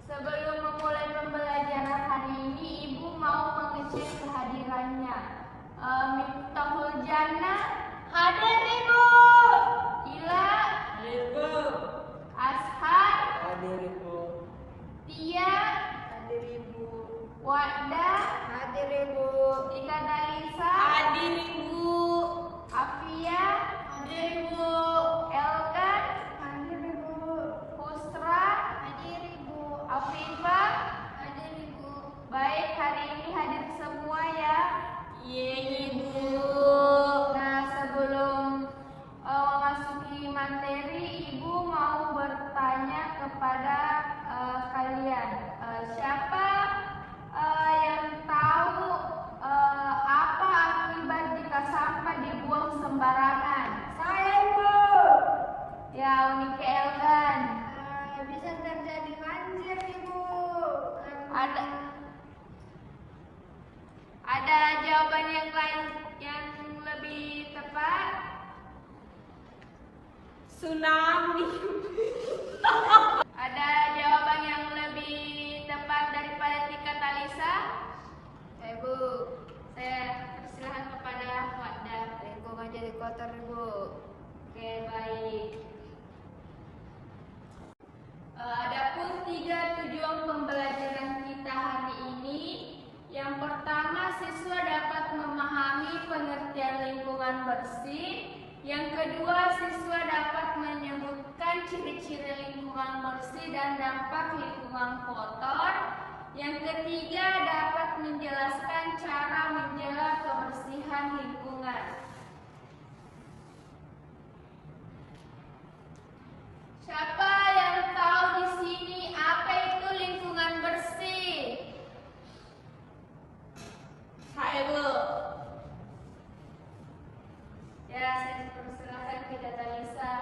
Sebelum memulai pembelajaran hari ini, Ibu mau mengecek kehadirannya. Miftahul Jannah Hadir Ibu. Ila, Hadir Ibu. Ashar, Hadir Ibu. Tia, Hadir Ibu. Wada, Hadir Ibu. Ika Dalisa, Hadir Ibu. Afia, Hadir Ibu. Elgan, Hadir Ibu. Husra, Hadir Ibu. Afifah. Hadir Ibu. Baik, hari ini hadir semua ya. Iya Ibu. Nah, sebelum memasuki materi, Ibu mau bertanya kepada kalian. Siapa yang tahu apa akibat jika sampah dibuang sembarangan? Saya Ibu. Ya, Unike Elgan. Bisa terjadi banjir Ibu. Ada jawaban yang lain yang lebih tepat? Tsunami. Ada jawaban yang lebih tepat daripada Tika Talisa? Ibu. Saya persilahkan kepada Wadda. Lingkungan jadi kotor Ibu. Oke, baik. Adapun 3 tujuan pembelajaran kita hari ini. Yang pertama, siswa dapat memahami pengertian lingkungan bersih. Yang kedua, siswa dapat menyebutkan ciri-ciri lingkungan bersih dan dampak lingkungan kotor. Yang ketiga, dapat menjelaskan cara menjaga kebersihan lingkungan. Siapa yang tahu di sini apa itu lingkungan bersih? Saya Ibu. Ya, saya persilahkan kita Talisa.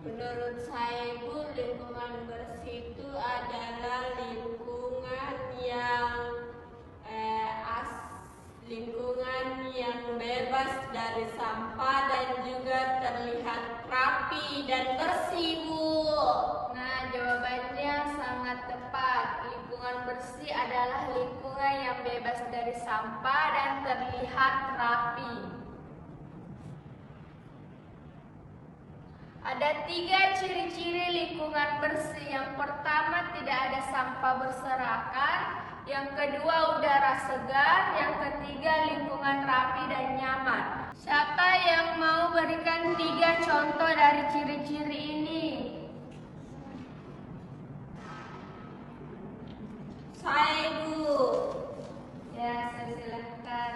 Menurut saya Ibu, lingkungan bersih itu adalah lingkungan yang bebas dari sampah dan juga terlihat rapi dan bersih Bu. Nah, jawabannya sangat tepat. Lingkungan bersih adalah lingkungan yang bebas dari sampah dan terlihat rapi. Ada 3 ciri-ciri lingkungan bersih. Yang pertama, tidak ada sampah berserakan. Yang kedua, udara segar. Yang ketiga, lingkungan rapi dan nyaman. Siapa yang mau berikan 3 contoh dari ciri-ciri ini? Saya Ibu. Ya, saya silakan.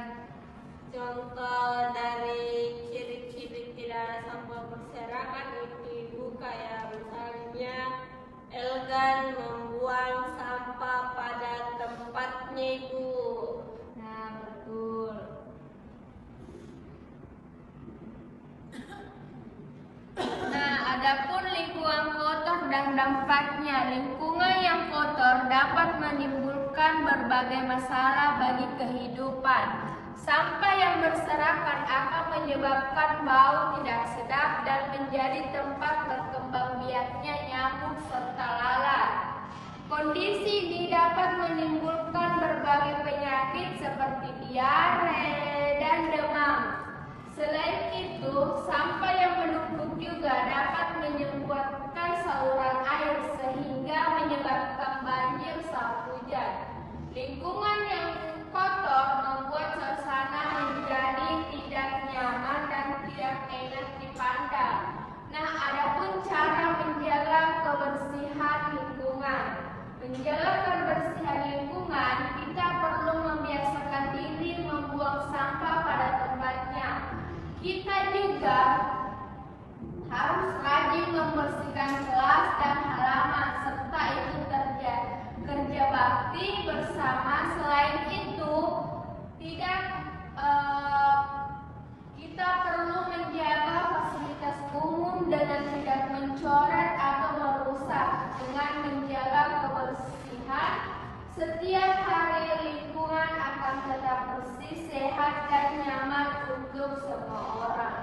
Contoh dari ciri-ciri tidak ada sampah berserakan itu Ibu, kayak misalnya Elgan membuang sampah pada tempatnya Ibu. Nah, betul. Nah, adapun lingkungan kotor dan dampaknya. Lingkungan yang kotor dapat menimbulkan berbagai masalah bagi kehidupan. Sampah yang berserakan akan menyebabkan bau tidak sedap dan menjadi tempat berkembang biaknya nyamuk serta lalat. Kondisi ini dapat menimbulkan berbagai penyakit seperti diare dan demam. Selain itu, sampah yang menumpuk juga dapat menyebabkan saluran air sehingga menyebabkan banjir saat hujan. Lingkungan yang kotor membuat suasana menjadi tidak nyaman dan tidak enak dipandang. Nah, adapun cara menjaga kebersihan lingkungan. Menjaga kebersihan lingkungan, kita perlu membiasakan diri membuang sampah pada tempatnya. Kita juga harus rajin membersihkan kelas dan halaman serta ikut kerja bakti bersama. Selain itu, kita perlu menjaga fasilitas umum dengan tidak mencoret atau merusak. Dengan menjaga kebersihan, setiap hari lingkungan akan tetap bersih, sehat, dan nyaman untuk semua orang.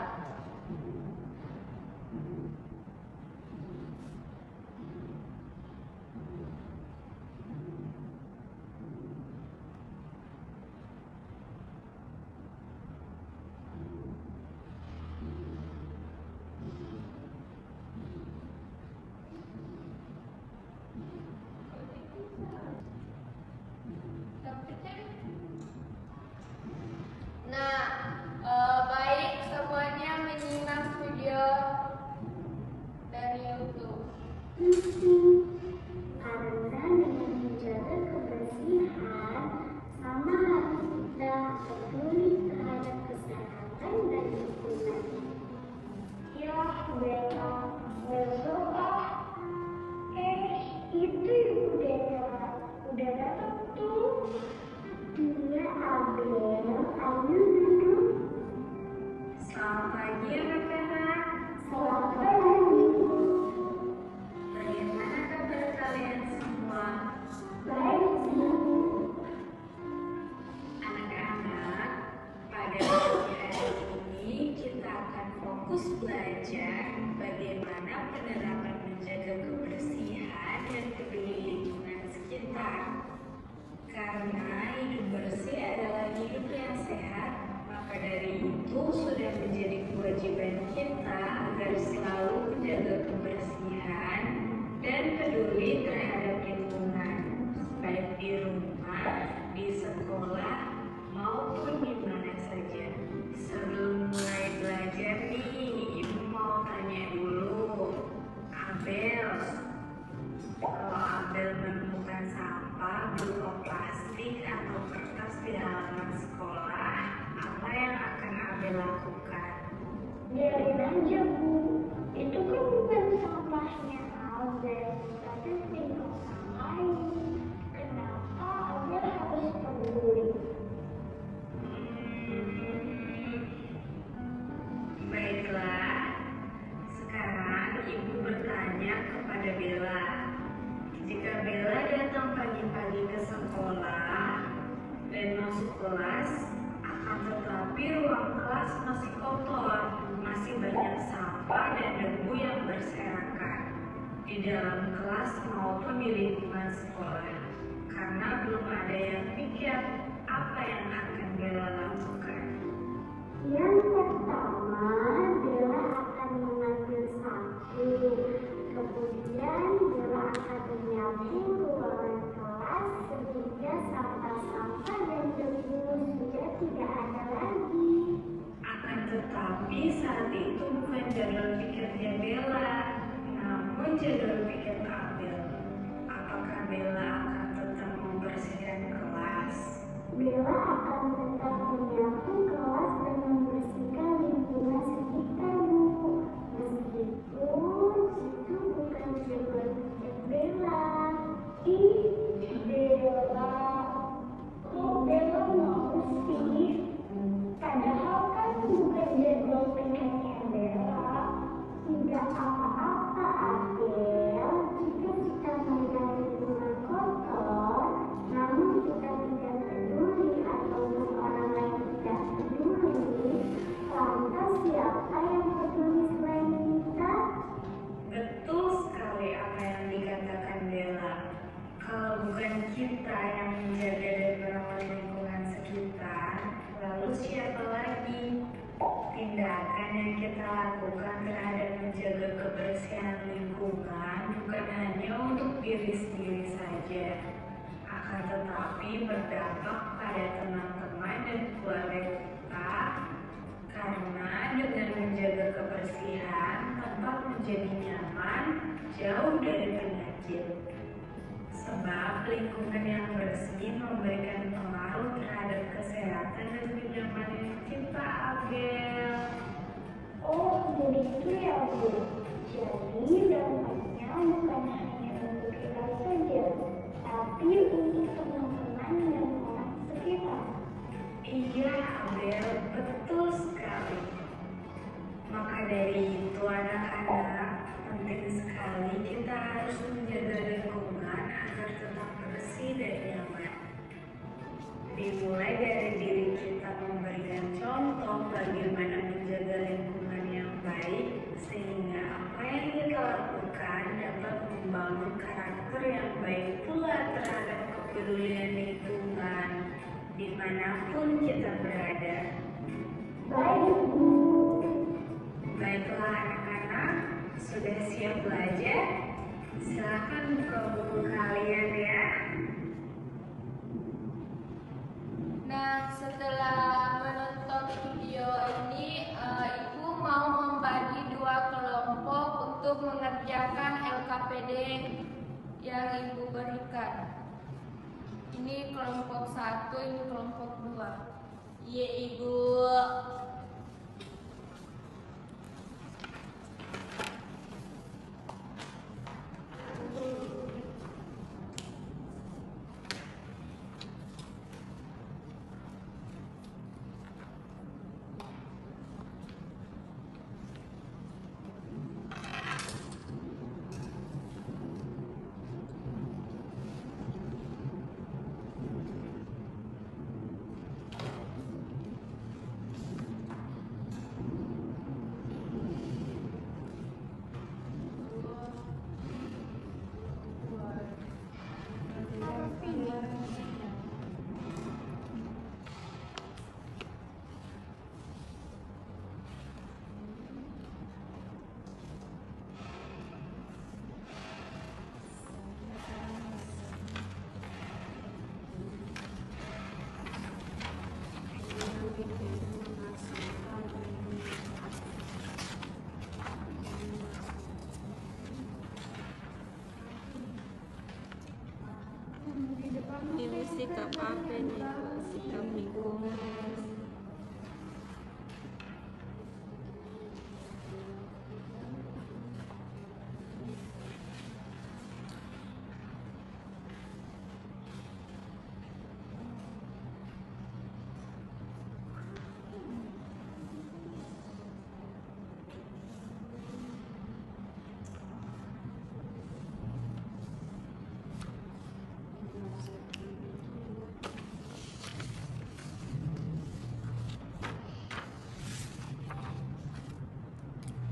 peduli terhadap lingkungan, baik di rumah, di sekolah, maupun di mana saja. Sebelum mulai belajar nih, Ibu mau tanya dulu. Abel, kalau Abel menemukan sampah berupa plastik atau kertas di halaman sekolah, apa yang akan Abel lakukan? Biarin aja, Bu. Itu kan bukan sampahnya Abel, tapi tinggal lain. Kenapa Abel harus peduli? Baiklah, sekarang Ibu bertanya kepada Bella. Jika Bella datang pagi-pagi ke sekolah dan masuk kelas, akan tetapi ruang kelas masih kotor, masih banyak sampah dan debu yang berserakan di dalam kelas maupun di lingkungan sekolah. Karena belum ada yang pikir apa yang akan Bella lakukan. Yang pertama, Bella akan mengambil sapu. Kemudian Bella akan menyapu ruangan kelas sehingga sampah-sampah dan debu sudah tidak ada lagi. Akan tetapi saat itu bukan jadwal pikirnya Bella, namun jadwal pikir Abel. Apakah Bella akan tetap membersihkan kelas? Bella akan tetap menyapu kelas dan membersihkan lingkungan sekitar, Bu. Meskipun itu bukan jadwal pikir Bella. Bella, kok Bella mau sih? Padahal kan bukan jadwal pikirnya Bella. Tidak apa-apa, Abel. Jika kita melihat lingkungan kotor, namun kita tidak peduli ataupun orang lain tidak peduli, lantas siapa yang peduli selain kita? Betul sekali apa yang dikatakan Bella. Kalau bukan kita yang menjaga dan merawat lingkungan sekitar, lalu siapa lagi? Tindakan yang kita lakukan terhadap menjaga kebersihan lingkungan bukan hanya untuk diri sendiri saja, akan tetapi berdampak pada teman-teman dan keluarga kita. Karena dengan menjaga kebersihan, tempat menjadi nyaman, jauh dari penyakit. Sebab lingkungan yang bersih memberikan pengaruh terhadap kesehatan dan kenyamanan kita, Abel. Oh, begitu ya, Bu. Jadi dampaknya bukan hanya untuk kita saja, tapi untuk teman-teman dan orang sekitar. Iya, Abel, betul sekali. Maka dari itu, anak-anak, penting sekali kita harus menjaga lingkungan agar tetap bersih dan nyaman. Dimulai dari diri kita memberikan contoh bagaimana menjaga lingkungan yang baik, sehingga apa yang kita lakukan dapat membangun karakter yang baik pula terhadap kepedulian lingkungan dimanapun kita berada. Baik, Bu. Baiklah anak-anak, sudah siap belajar? Silakan buka buku kalian ya. Nah, setelah menonton video ini, Ibu mau membagi dua kelompok untuk mengerjakan LKPD yang Ibu berikan. Ini kelompok 1, ini kelompok 2. Iya, Ibu. Ibu sikap apa nih? Sikap lingkungan.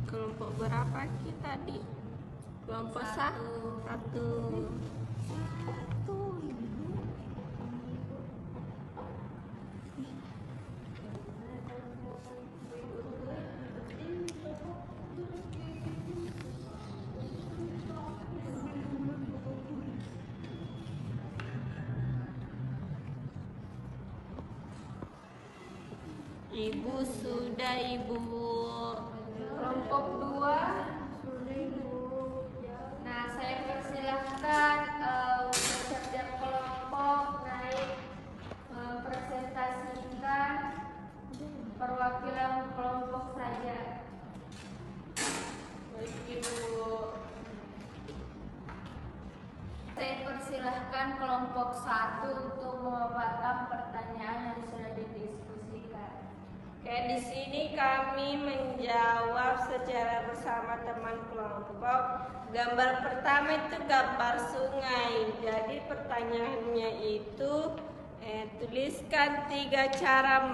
Kelompok berapa kita tadi? Kelompok satu. Ibu sudah, Ibu. Kelompok 2. Nah, saya persilahkan untuk setiap kelompok naik presentasikan perwakilan kelompok saja. Baik, Ibu. Saya persilahkan kelompok 1 untuk memaparkan pertanyaan yang sudah didiskusikan. Oke, di sini kami menjawab secara bersama teman kelompok. Gambar pertama itu gambar sungai. Jadi pertanyaannya itu tuliskan 3 cara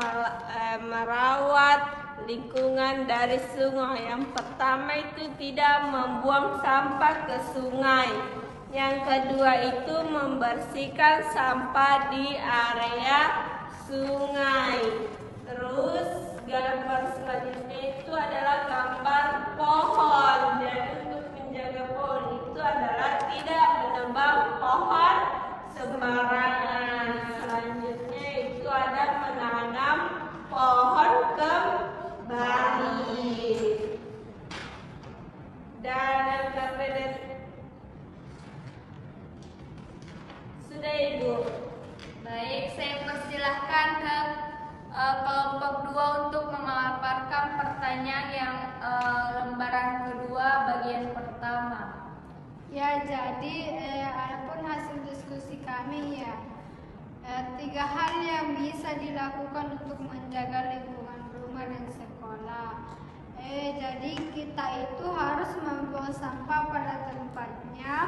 merawat lingkungan dari sungai. Yang pertama itu tidak membuang sampah ke sungai. Yang kedua itu membersihkan sampah di area sungai. Terus gambar selanjutnya itu adalah gambar pohon. Dan untuk menjaga pohon itu adalah tidak menebang pohon sembarangan. Selanjutnya itu ada menanam pohon kembali. Dan yang terakhir sudah, Ibu. Baik, saya persilahkan ke kelompok 2 untuk memaparkan pertanyaan yang lembaran kedua bagian pertama. Ya, jadi adapun hasil diskusi kami ya, 3 hal yang bisa dilakukan untuk menjaga lingkungan rumah dan sekolah. Jadi kita itu harus membuang sampah pada tempatnya.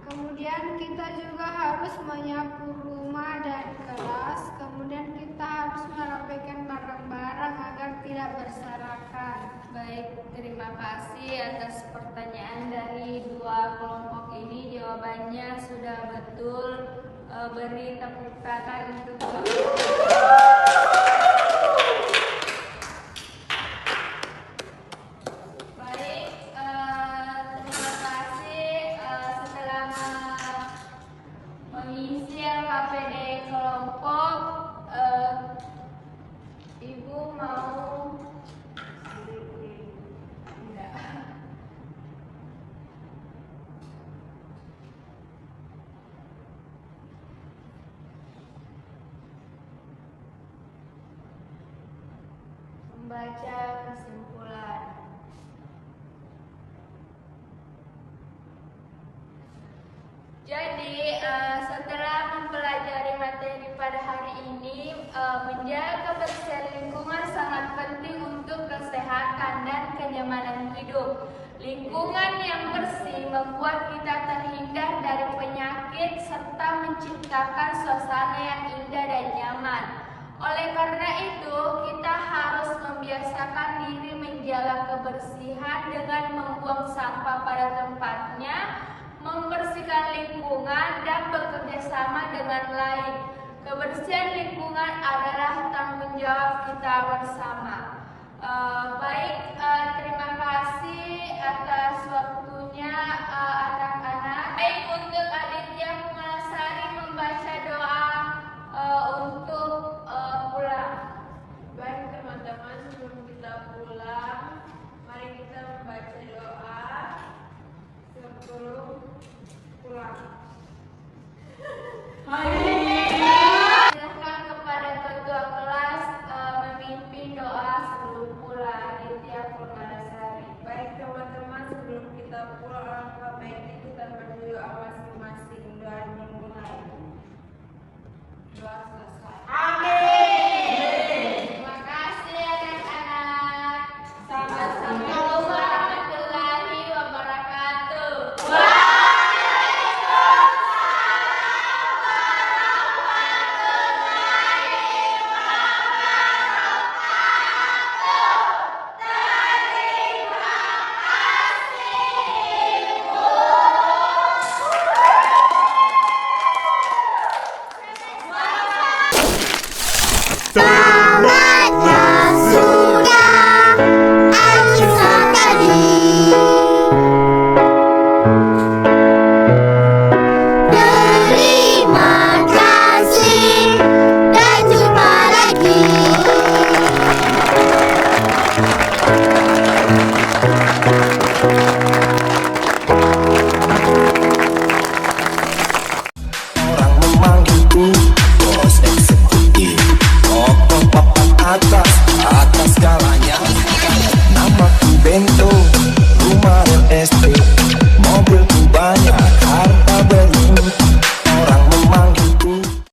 Kemudian kita juga harus menyapu rumah dan kelas. Kemudian kita harus merapikan barang-barang agar tidak berserakan. Baik, terima kasih atas pertanyaan dari 2 kelompok ini. Jawabannya sudah betul. Beri tepuk tangan untuk baik. Terima kasih setelah mengisi LKPD kelompok. Ibu mau membaca kesimpulan. Jadi setelah mempelajari materi pada hari ini, menjaga kebersihan lingkungan sangat penting untuk kesehatan dan kenyamanan hidup. Lingkungan yang bersih membuat kita terhindar dari penyakit serta menciptakan suasana yang indah dan nyaman. Oleh karena itu, kita harus membiasakan diri menjaga kebersihan dengan membuang sampah pada tempatnya, membersihkan lingkungan, dan bekerja sama dengan lain. Kebersihan lingkungan adalah tanggung jawab kita bersama. Baik, terima kasih atas waktunya anak-anak. Baik, untuk adik